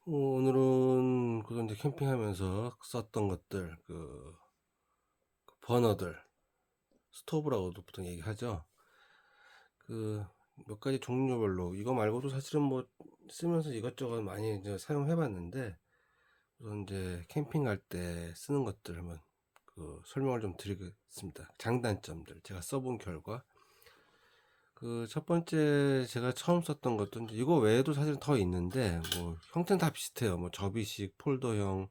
오늘은 그제 캠핑하면서 썼던 것들, 버너들, 스토브라고도 보통 얘기하죠. 그 몇 가지 종류별로 이거 말고도 사실은 뭐 쓰면서 이것저것 많이 이제 사용해 봤는데, 우선 이제 캠핑 갈 때 쓰는 것들 한번 설명을 좀 드리겠습니다. 장단점들 제가 써본 결과, 첫 번째 제가 처음 썼던 것도 이제 이거 외에도 사실 더 있는데, 뭐 형태는 다 비슷해요. 뭐 접이식 폴더형,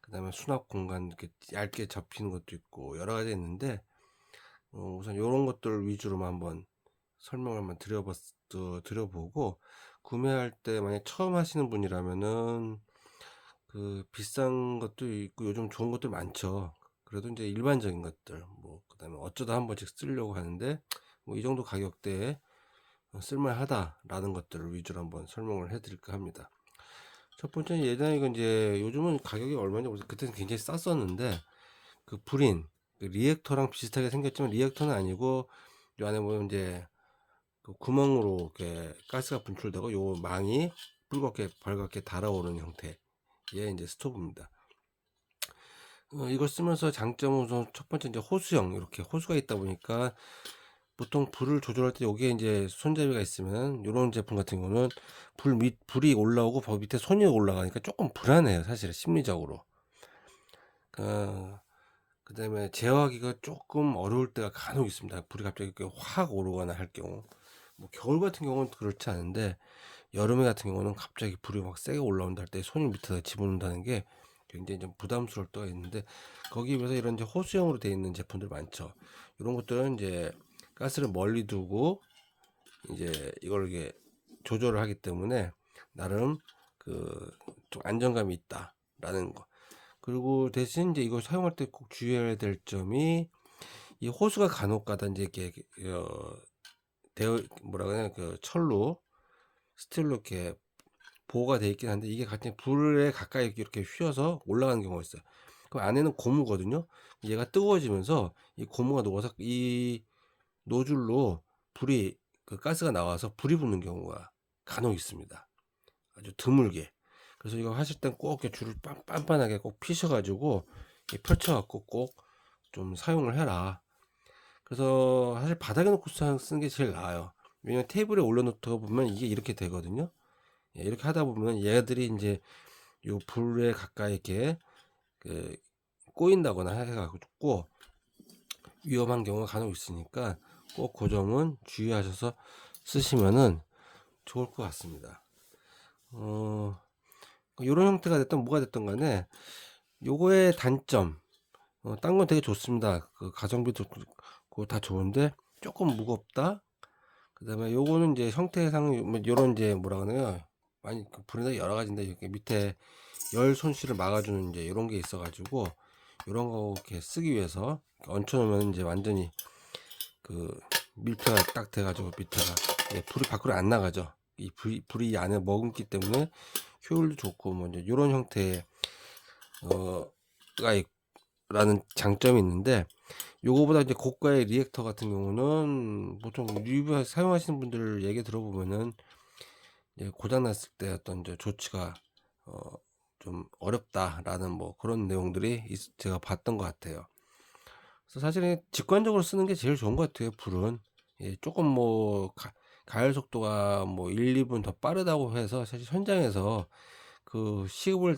그다음에 수납 공간 이렇게 얇게 접히는 것도 있고 여러 가지 있는데, 우선 요런 것들 위주로만 한번 설명을 한번 드려보고, 구매할 때 만약 처음 하시는 분이라면은 비싼 것도 있고 요즘 좋은 것들 많죠. 그래도 이제 일반적인 것들, 뭐 그다음에 어쩌다 한 번씩 쓰려고 하는데 뭐 이 정도 가격대에 쓸만하다라는 것들을 위주로 한번 설명을 해드릴까 합니다. 첫 번째는, 예전에 이건 이제 요즘은 가격이 얼마인지 모르겠어요. 그때는 굉장히 쌌었는데, 불인, 리액터랑 비슷하게 생겼지만 리액터는 아니고, 요 안에 보면 이제 구멍으로 이렇게 가스가 분출되고 요 망이 붉게 벌겋게 달아오르는 형태의 이제 스토브입니다. 이걸 쓰면서 장점은 우선 첫 번째 이제 호수형, 이렇게 호수가 있다 보니까 보통 불을 조절할 때 여기에 이제 손잡이가 있으면, 이런 제품 같은 경우는 불이 올라오고 그 밑에 손이 올라가니까 조금 불안해요, 사실 심리적으로. 그다음에 제어하기가 조금 어려울 때가 간혹 있습니다. 불이 갑자기 이렇게 확 오르거나 할 경우. 뭐 겨울 같은 경우는 그렇지 않은데, 여름에 같은 경우는 갑자기 불이 막 세게 올라온다 할 때 손을 밑에다 집어넣는다는 게 굉장히 좀 부담스러울 때가 있는데, 거기 비해서 이런 이제 호수형으로 되어 있는 제품들 많죠. 이런 것들은 이제 가스를 멀리 두고 이제 이걸 이렇게 조절을 하기 때문에 나름 좀 안정감이 있다라는 거. 그리고 대신 이제 이걸 사용할 때 꼭 주의해야 될 점이, 이 호수가 간혹가다 이제 이렇게 되어 뭐라 그러냐, 철로 스틸로 이렇게 보호가 되어 있긴 한데, 이게 같이 불에 가까이 이렇게 휘어서 올라가는 경우가 있어요. 그럼 안에는 고무거든요. 얘가 뜨거워지면서 이 고무가 녹아서 이 노즐로 불이 가스가 나와서 불이 붙는 경우가 간혹 있습니다. 아주 드물게. 그래서 이거 하실 땐 꼭 이렇게 줄을 빤빤하게 꼭 피셔가지고 펼쳐갖고 꼭 좀 사용을 해라. 그래서 사실 바닥에 놓고 쓰는 게 제일 나아요. 왜냐면 테이블에 올려놓다 보면 이게 이렇게 되거든요. 이렇게 하다 보면 얘들이 이제 요 불에 가까이 이렇게 그 꼬인다거나 해가지고 위험한 경우가 간혹 있으니까, 꼭 그 점은 주의하셔서 쓰시면은 좋을 것 같습니다. 요런 형태가 됐든 뭐가 됐든 간에, 요거의 단점, 딴 건 되게 좋습니다. 가성비도 그거 다 좋은데 조금 무겁다. 그다음에 요거는 이제 형태상 뭐 요런 이제 뭐라 그러나요? 많이 불이나 여러 가지인데, 이렇게 밑에 열 손실을 막아주는 이제 이런 게 있어가지고, 이런 거 이렇게 쓰기 위해서 얹혀놓으면 이제 완전히 그 밀폐가 딱 돼가지고 밑에가 불이 밖으로 안 나가죠. 이 불이 안에 머금기 때문에 효율도 좋고, 뭐 이제 이런 형태의 가 라는 장점이 있는데, 요거보다 이제 고가의 리액터 같은 경우는 보통 리뷰 사용하시는 분들 얘기 들어보면은, 고장 났을 때 어떤 이제 조치가 어, 좀 어렵다라는 뭐 그런 내용들이 제가 봤던 것 같아요. 그래서 사실은 직관적으로 쓰는 게 제일 좋은 것 같아요, 불은. 조금 뭐 가열 속도가 뭐 1, 2분 더 빠르다고 해서 사실 현장에서 시급을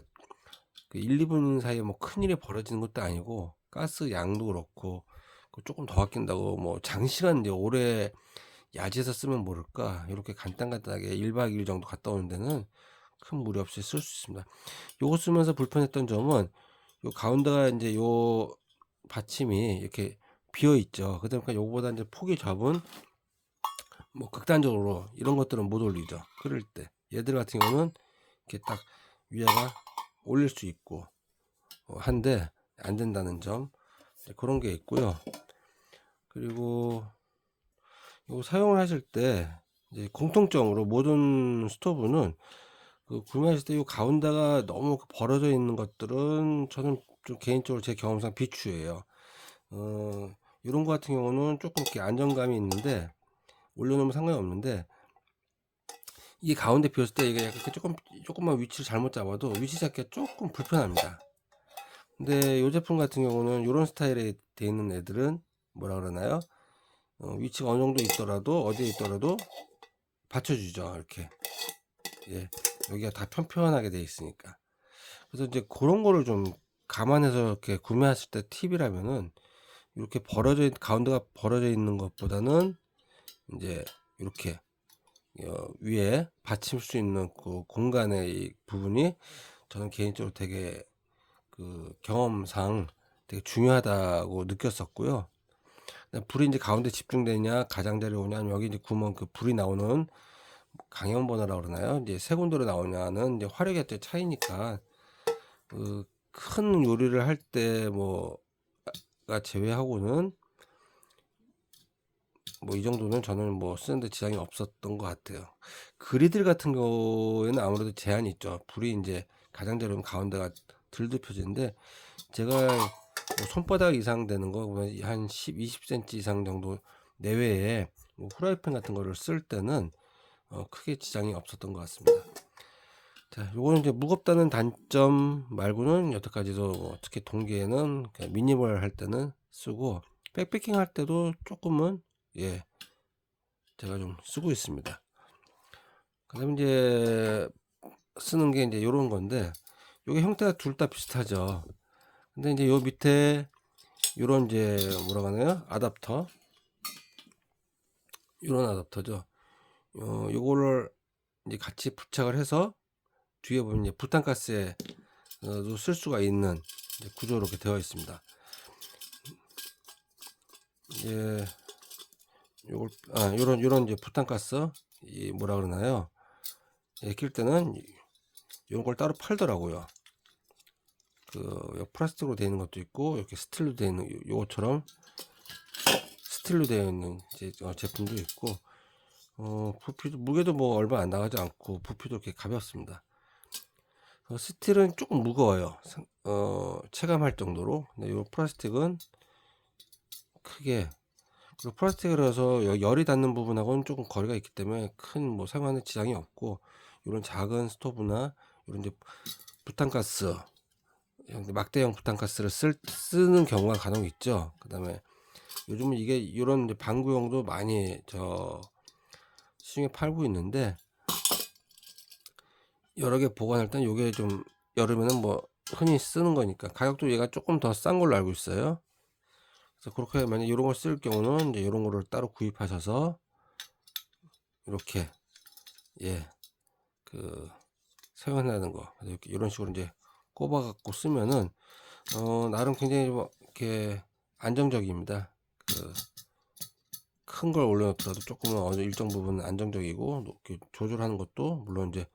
1, 2분 사이에 뭐 큰일이 벌어지는 것도 아니고, 가스 양도 그렇고 조금 더 아낀다고 뭐 장시간 이제 오래 야지에서 쓰면 모를까, 이렇게 간단하게 1박 2일 정도 갔다 오는 데는 큰 무리 없이 쓸 수 있습니다. 요거 쓰면서 불편했던 점은, 요 가운데가 이제 요 받침이 이렇게 비어 있죠. 그러니까 요거보다 이제 폭이 좁은, 뭐 극단적으로 이런 것들은 못 올리죠. 끓일 때 얘들 같은 경우는 이렇게 딱 위에가 올릴 수 있고 한데 안 된다는 점, 그런 게 있고요. 그리고 이거 사용을 하실 때 이제 공통적으로 모든 스토브는 구매하실 때 이 가운데가 너무 벌어져 있는 것들은 저는 좀 개인적으로 제 경험상 비추예요. 이런 거 같은 경우는 조금 이렇게 안정감이 있는데 올려놓으면 상관이 없는데, 이게 가운데 비었을 때 이게 약간 조금 조금만 위치를 잘못 잡아도 위치 잡기가 조금 불편합니다. 근데 이 제품 같은 경우는 이런 스타일에 되어 있는 애들은 뭐라 그러나요? 위치가 어느 정도 있더라도 어디에 있더라도 받쳐주죠. 이렇게. 예, 여기가 다 편편하게 되어 있으니까. 그래서 이제 그런 거를 좀 감안해서 이렇게 구매하실 때 팁이라면은 이렇게 가운데가 벌어져 있는 것보다는 이제 이렇게 위에 받칠 수 있는 그 공간의 이 부분이 저는 개인적으로 되게 그 경험상 되게 중요하다고 느꼈었고요. 불이 이제 가운데 집중되냐, 가장자리 오냐, 아니면 여기 이제 구멍 그 불이 나오는 강연번호라고 그러나요? 이제 세 군데로 나오냐는 이제 화력의 또 차이니까 그 큰 요리를 할 때 뭐가 제외하고는 뭐 이 정도는 저는 뭐 쓰는데 지장이 없었던 것 같아요. 그리들 같은 경우에는 아무래도 제한이 있죠. 불이 이제 가장자리 오면 가운데가 들눕혀지는데 제가 뭐 손바닥 이상 되는 거 한 10, 20cm 이상 정도 내외에 뭐 후라이팬 같은 거를 쓸 때는 크게 지장이 없었던 것 같습니다. 자, 요거는 이제 무겁다는 단점 말고는 여태까지도 특히 동계에는 미니멀 할 때는 쓰고 백패킹 할 때도 조금은 예 제가 좀 쓰고 있습니다. 그다음에 이제 쓰는 게 이제 요런 건데 요게 형태가 둘 다 비슷하죠. 근데 이제 요 밑에 요런 이제 뭐라고 하나요? 아답터, 요런 아답터죠. 요거를 이제 같이 부착을 해서 뒤에 보면 이제 부탄가스에도 쓸 수가 있는 구조로 이렇게 되어 있습니다. 예, 요런 이제 부탄가스, 이 뭐라 그러나요? 예, 낄 때는 이런 걸 따로 팔더라고요. 그 플라스틱으로 되어 있는 것도 있고 이렇게 스틸로 되어 있는 요것처럼 스틸로 되어 있는 제품도 있고 부피도 무게도 뭐 얼마 안 나가지 않고 부피도 이렇게 가볍습니다. 스틸은 조금 무거워요. 체감할 정도로. 근데 요 플라스틱은 크게 그리고 플라스틱이라서 열이 닿는 부분하고는 조금 거리가 있기 때문에 큰 뭐 사용하는 지장이 없고 이런 작은 스토브나 이런 이제 부탄가스 막대형 부탄가스를 쓰는 경우가 간혹 있죠. 그 다음에 요즘은 이게 이런 이제 방구용도 많이 시중에 팔고 있는데 여러 개 보관할 땐 요게 좀 여름에는 뭐 흔히 쓰는 거니까 가격도 얘가 조금 더 싼 걸로 알고 있어요. 그래서 그렇게 만약 이런 걸 쓸 경우는 이제 이런 거를 따로 구입하셔서 이렇게 예 그 사용한다는 거 이렇게 이런 식으로 이제 꼽아 갖고 쓰면은 나름 굉장히 뭐 이렇게 안정적입니다. 큰 걸 올려놓더라도 조금은 어느 일정 부분 안정적이고 조절하는 것도 물론 이제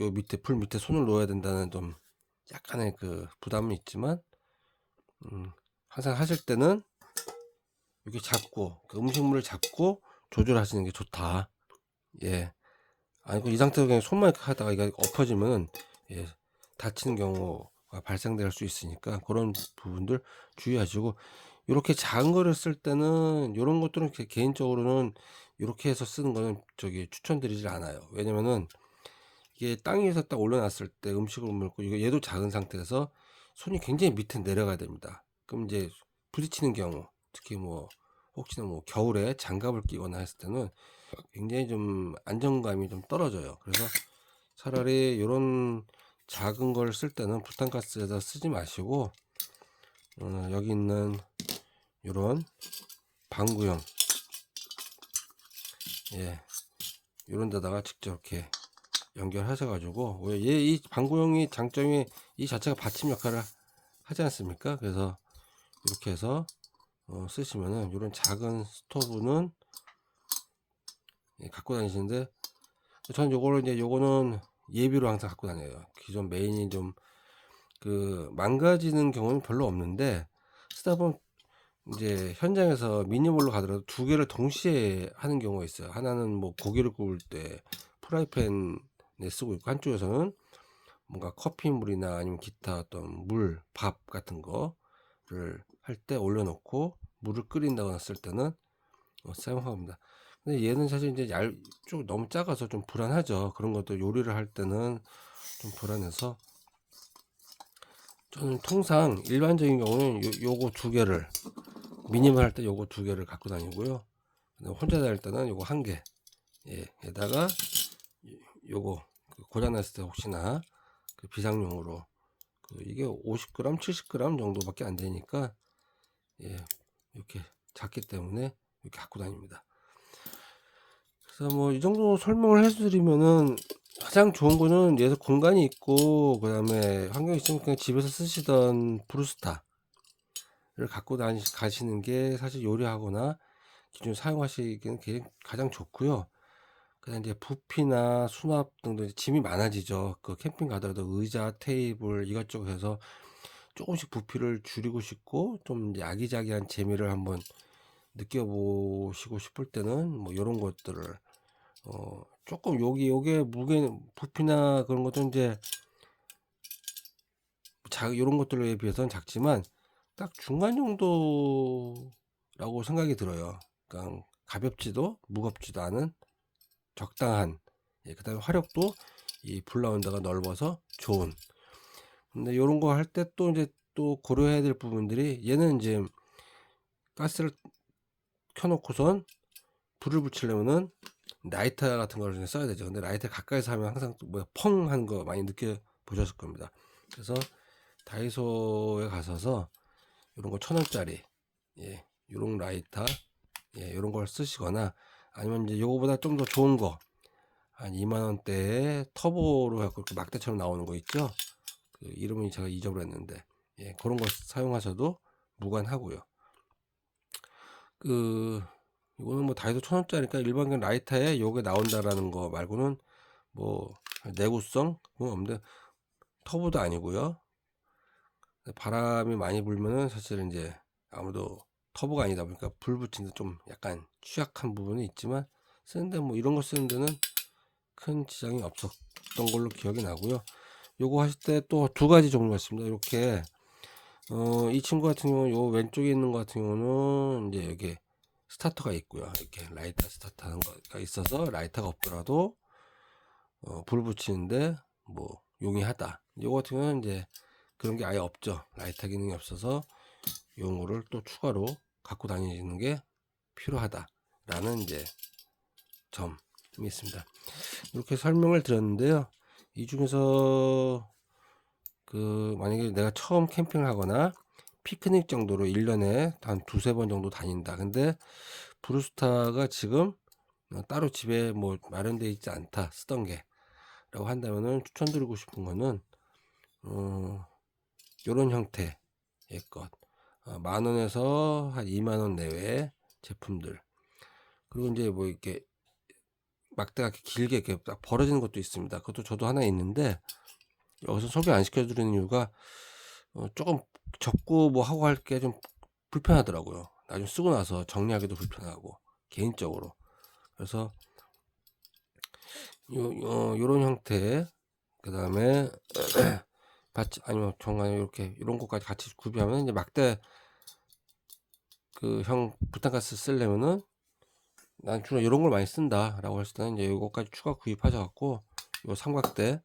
요 밑에 풀 밑에 손을 놓아야 된다는 좀 약간의 그 부담은 있지만 항상 하실 때는 이렇게 잡고 그 음식물을 잡고 조절하시는 게 좋다. 예. 아니고 이 상태로 그냥 손만 하다가 이게 엎어지면 예, 다치는 경우가 발생될 수 있으니까 그런 부분들 주의하시고 이렇게 작은 거를 쓸 때는 이런 것들은 개인적으로는 이렇게 해서 쓰는 거는 추천드리질 않아요. 왜냐면은 이게 땅 위에서 딱 올려놨을 때 음식을 먹고 이거 얘도 작은 상태에서 손이 굉장히 밑에 내려가야 됩니다. 그럼 이제 부딪히는 경우 특히 뭐 혹시나 뭐 겨울에 장갑을 끼거나 했을 때는 굉장히 좀 안정감이 좀 떨어져요. 그래서 차라리 이런 작은 걸 쓸 때는 부탄가스에다 쓰지 마시고 여기 있는 이런 방구형 예 이런 데다가 직접 이렇게 연결하셔 가지고 이 방구형이 장점이 이 자체가 받침 역할을 하지 않습니까? 그래서 이렇게 해서 쓰시면은 이런 작은 스토브는 갖고 다니시는데 저는 요거는 예비로 항상 갖고 다녀요. 기존 메인이 좀 망가지는 경우는 별로 없는데 쓰다 보면 이제 현장에서 미니멀로 가더라도 두 개를 동시에 하는 경우가 있어요. 하나는 뭐 고기를 구울 때 프라이팬에 쓰고 있고 한쪽에서는 뭔가 커피물이나 아니면 기타 어떤 밥 같은 거를 할 때 올려놓고 물을 끓인다거나 쓸 때는 사용합니다. 근데 얘는 사실 이제 좀 너무 작아서 좀 불안하죠. 그런 것도 요리를 할 때는 좀 불안해서 저는 통상 일반적인 경우는 요거 두 개를 미니멀 할 때 요거 두 개를 갖고 다니고요. 혼자 다닐 때는 요거 한 개. 예, 에다가 요거 고장났을 때 혹시나 그 비상용으로 이게 50g, 70g 정도밖에 안 되니까 예, 이렇게 작기 때문에 이렇게 갖고 다닙니다. 그래서 뭐 이 정도 설명을 해드리면은 가장 좋은 거는 얘도 공간이 있고 그 다음에 환경이 있으면 그냥 집에서 쓰시던 브루스타를 갖고 가시는 게 사실 요리하거나 기존 사용하시기는 가장 좋고요. 그다음 이제 부피나 수납 등등 짐이 많아지죠. 그 캠핑 가더라도 의자, 테이블 이것저것 해서 조금씩 부피를 줄이고 싶고 좀 이제 아기자기한 재미를 한번 느껴보시고 싶을 때는 뭐 이런 것들을 조금 요게 무게 부피나 그런 것도 이제 이런 것들에 비해서는 작지만 딱 중간 정도라고 생각이 들어요. 그러니까 가볍지도 무겁지도 않은 적당한. 예, 그다음에 화력도 이 불라운드가 넓어서 좋은. 근데 요런 거 할 때 또 이제 또 고려해야 될 부분들이 얘는 이제 가스를 켜놓고선 불을 붙이려면은 라이터 같은 걸 써야 되죠. 근데 라이터 가까이서 하면 항상 뭐야 펑 하는 거 많이 느껴 보셨을 겁니다. 그래서 다이소에 가셔서 이런 거 1,000원짜리 예, 요런 라이터 예, 요런 걸 쓰시거나 아니면 이제 요거보다 좀 더 좋은 거 한 2만원대에 터보로 해갖고 막대처럼 나오는 거 있죠. 그 이름은 제가 잊어버렸는데 예, 그런 거 사용하셔도 무관하고요. 이거는 뭐 다이소 1,000원짜리니까 일반적인 라이터에 요게 나온다라는 거 말고는 뭐 내구성 그건 없는데 터보도 아니고요. 바람이 많이 불면은 사실은 이제 아무도 터보가 아니다 보니까 불 붙이는데 좀 약간 취약한 부분이 있지만 쓰는데 뭐 이런 거 쓰는 데는 큰 지장이 없었던 걸로 기억이 나고요. 요거 하실 때 또 두 가지 종류가 있습니다. 이렇게 이 친구 같은 경우는 요 왼쪽에 있는 것 같은 경우는 이제 여기 스타터가 있고요. 이렇게 라이터 스타터 하는 거가 있어서 라이터가 없더라도 불 붙이는데 뭐 용이하다. 요거 같은 경우는 이제 그런 게 아예 없죠. 라이터 기능이 없어서 요거를 또 추가로 갖고 다니는 게 필요하다라는 이제 점이 있습니다. 이렇게 설명을 드렸는데요. 이 중에서 만약에 내가 처음 캠핑을 하거나 피크닉 정도로 1년에 한 두세 번 정도 다닌다. 근데 브루스타가 지금 따로 집에 뭐 마련되어 있지 않다. 쓰던 게 라고 한다면은 추천드리고 싶은 거는 요런 형태의 것 10,000원에서 한 20,000원 내외의 제품들 그리고 이제 뭐 이렇게 막대가 길게 이렇게 딱 벌어지는 것도 있습니다. 그것도 저도 하나 있는데 여기서 소개 안 시켜드리는 이유가 조금 접고 뭐 하고 할 게 좀 불편하더라고요. 나중에 쓰고 나서 정리하기도 불편하고 개인적으로. 그래서 요런 형태 그 다음에 아니면 정말 이렇게 이런 것까지 같이 구비하면 이제 막대 형 부탄가스 쓰려면은 난 주로 이런 걸 많이 쓴다 라고 했을 때는 이제 이거까지 추가 구입하셔 갖고 요 삼각대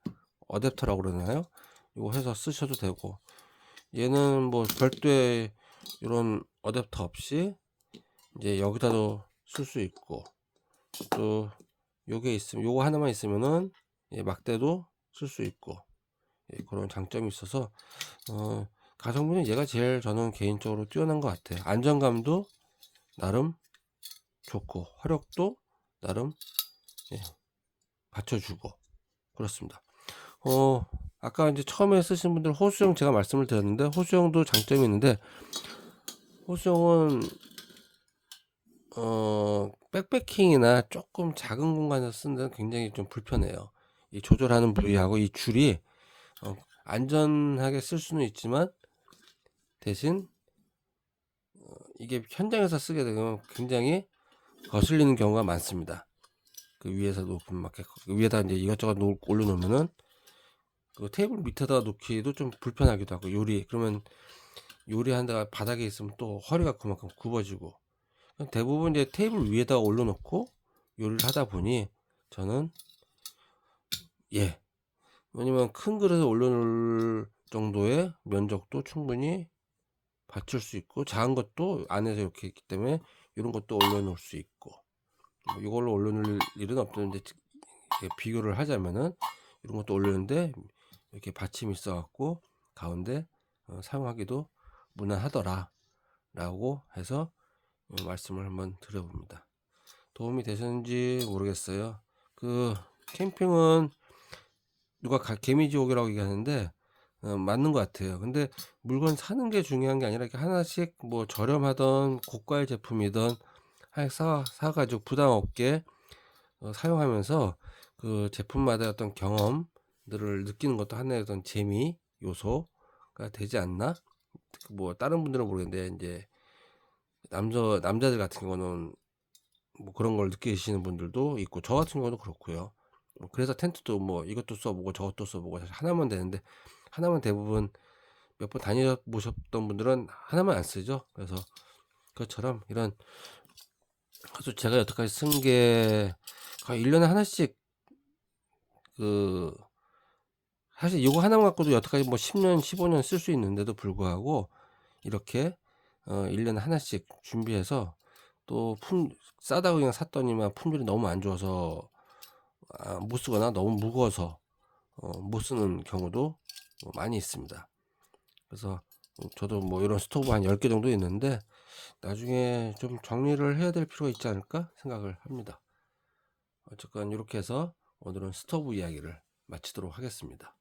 어댑터라고 그러나요? 이거 해서 쓰셔도 되고 얘는 뭐 별도의 이런 어댑터 없이 이제 여기다도 쓸 수 있고 또 요게 있으면 요거 하나만 있으면은 막대도 쓸 수 있고 그런 장점이 있어서 가성비는 얘가 제일 저는 개인적으로 뛰어난 것 같아요. 안정감도 나름 좋고 화력도 나름 받쳐주고 그렇습니다. 아까 이제 처음에 쓰신 분들 호수형 제가 말씀을 드렸는데 호수형도 장점이 있는데 호수형은 백패킹이나 조금 작은 공간에서 쓰는 데는 굉장히 좀 불편해요. 이 조절하는 부위하고 이 줄이 안전하게 쓸 수는 있지만 대신 이게 현장에서 쓰게 되면 굉장히 거슬리는 경우가 많습니다. 그 위에서 높은 막 위에다 이제 이것저것 올려놓으면은 그 테이블 밑에다 놓기도 좀 불편하기도 하고 그러면 요리하다가 바닥에 있으면 또 허리가 그만큼 굽어지고 대부분 이제 테이블 위에다가 올려놓고 요리를 하다 보니 저는 왜냐면 큰 그릇에 올려놓을 정도의 면적도 충분히 받칠 수 있고, 작은 것도 안에서 이렇게 있기 때문에 이런 것도 올려놓을 수 있고, 이걸로 올려놓을 일은 없는데, 비교를 하자면은 이런 것도 올렸는데 이렇게 받침이 있어 갖고 가운데 사용하기도 무난하더라 라고 해서 말씀을 한번 드려봅니다. 도움이 되셨는지 모르겠어요. 그 캠핑은 누가 개미지옥이라고 얘기하는데 맞는 것 같아요. 근데 물건 사는 게 중요한 게 아니라 이렇게 하나씩 뭐 저렴하던 고가의 제품이든 하나 사가지고 부담 없게 사용하면서 그 제품마다 어떤 경험들을 느끼는 것도 하나의 어떤 재미 요소가 되지 않나? 뭐 다른 분들은 모르겠는데 이제 남자들 같은 경우는 뭐 그런 걸 느끼시는 분들도 있고, 저 같은 경우도 그렇고요. 그래서 텐트도 뭐 이것도 써보고 저것도 써보고 사실 하나만 되는데, 하나만 대부분 몇 번 다녀보셨던 분들은 하나만 안 쓰죠. 그래서 그것처럼 이런, 그래서 제가 여태까지 쓴 게 거의 1년에 하나씩, 그 사실 이거 하나만 갖고도 여태까지 뭐 10년 15년 쓸 수 있는데도 불구하고 이렇게 1년에 하나씩 준비해서, 또 싸다고 그냥 샀더니만 품질이 너무 안 좋아서 못 쓰거나 너무 무거워서 못 쓰는 경우도 많이 있습니다. 그래서 저도 뭐 이런 스토브 한 10개 정도 있는데 나중에 좀 정리를 해야 될 필요가 있지 않을까 생각을 합니다. 어쨌건 이렇게 해서 오늘은 스토브 이야기를 마치도록 하겠습니다.